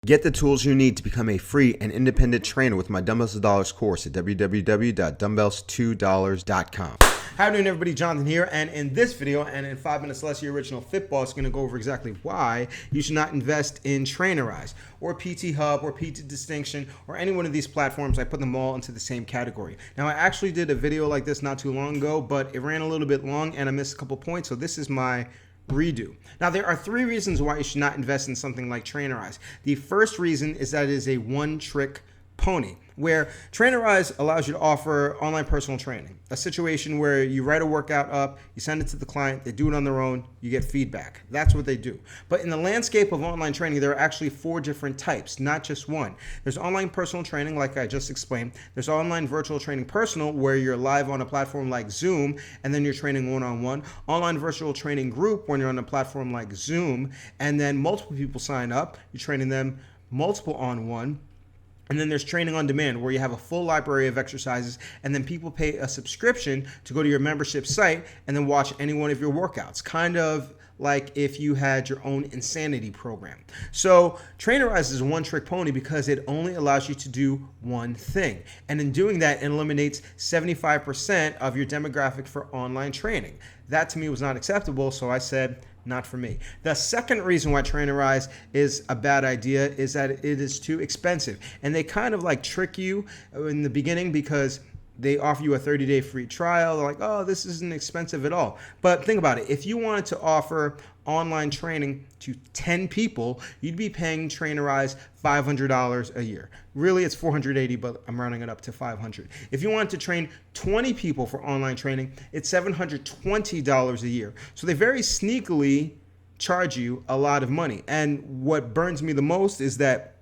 Get the tools you need to become a free and independent trainer with my Dumbbells to Dollars course at www.dumbbells2dollars.com. How are you doing, everybody? Jonathan here, and in this video, and in 5 minutes less, your original fit boss is going to go over exactly why you should not invest in Trainerize or PT Hub or PT Distinction or any one of these platforms. I put them all into the same category. Now, I actually did a video like this not too long ago, but it ran a little bit long and I missed a couple points, so this is my redo. Now, there are 3 reasons why you should not invest in something like Trainerize. The first reason is that it is a one-trick pony, where Trainerize allows you to offer online personal training, a situation where you write a workout up, you send it to the client, they do it on their own, you get feedback. That's what they do. But in the landscape of online training, there are actually 4 different types, not just one. There's online personal training, like I just explained. There's online virtual training personal, where you're live on a platform like Zoom, and then you're training one-on-one. Online virtual training group, when you're on a platform like Zoom, and then multiple people sign up, you're training them multiple on one. And then there's training on demand, where you have a full library of exercises, and then people pay a subscription to go to your membership site and then watch any one of your workouts, kind of like if you had your own insanity program. So Trainerize is a one-trick pony because it only allows you to do one thing. And in doing that, it eliminates 75% of your demographic for online training. That to me was not acceptable, so I said, not for me. The second reason why Trainerize is a bad idea is that it is too expensive. And they kind of like trick you in the beginning because they offer you a 30-day free trial. They're like, oh, this isn't expensive at all. But think about it. If you wanted to offer online training to 10 people, you'd be paying Trainerize $500 a year. Really, it's $480, but I'm rounding it up to $500. If you wanted to train 20 people for online training, it's $720 a year. So they very sneakily charge you a lot of money. And what burns me the most is that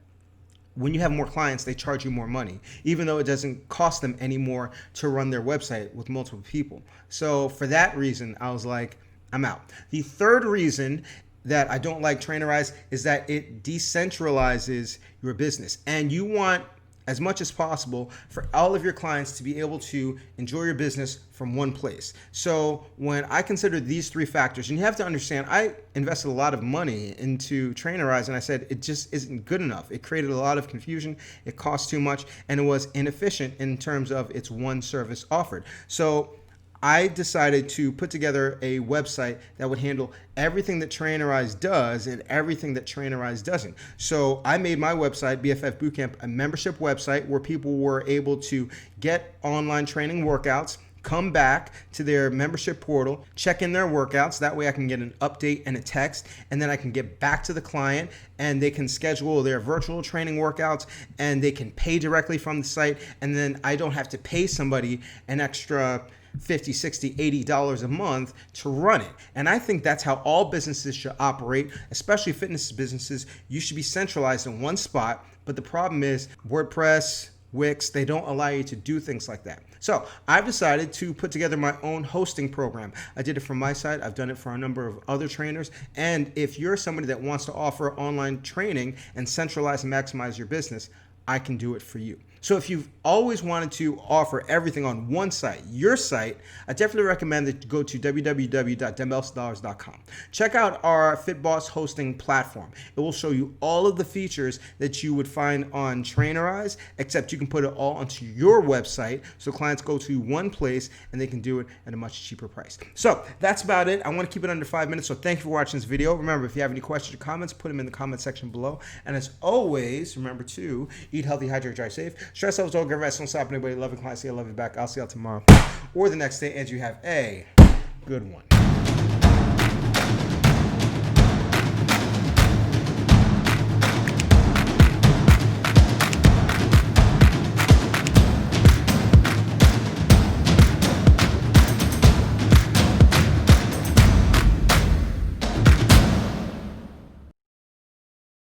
when you have more clients, they charge you more money, even though it doesn't cost them any more to run their website with multiple people. So for that reason, I was like, I'm out. The third reason that I don't like Trainerize is that it decentralizes your business. And you want, as much as possible, for all of your clients to be able to enjoy your business from one place. So when I consider these 3 factors, and you have to understand, I invested a lot of money into Trainerize, and I said it just isn't good enough. It created a lot of confusion, it cost too much, and it was inefficient in terms of its one service offered. So I decided to put together a website that would handle everything that Trainerize does and everything that Trainerize doesn't. So I made my website, BFF Bootcamp, a membership website where people were able to get online training workouts, come back to their membership portal, check in their workouts. That way I can get an update and a text, and then I can get back to the client and they can schedule their virtual training workouts and they can pay directly from the site. And then I don't have to pay somebody an extra $50, $60, $80 a month to run it. And I think that's how all businesses should operate, especially fitness businesses. You should be centralized in one spot. But the problem is WordPress, Wix, they don't allow you to do things like that. So I've decided to put together my own hosting program. I did it from my side. I've done it for a number of other trainers. And if you're somebody that wants to offer online training and centralize and maximize your business, I can do it for you. So if you've always wanted to offer everything on one site, your site, I definitely recommend that you go to www.dumbbellsdollars.com. Check out our FitBoss hosting platform. It will show you all of the features that you would find on Trainerize, except you can put it all onto your website so clients go to one place and they can do it at a much cheaper price. So that's about it. I want to keep it under 5 minutes, so thank you for watching this video. Remember, if you have any questions or comments, put them in the comment section below. And as always, remember to eat healthy, hydrate, drive safe. Stress levels don't get rest. Don't stop anybody. Love and clients. See, I love you back. I'll see y'all tomorrow or the next day, and you have a good one.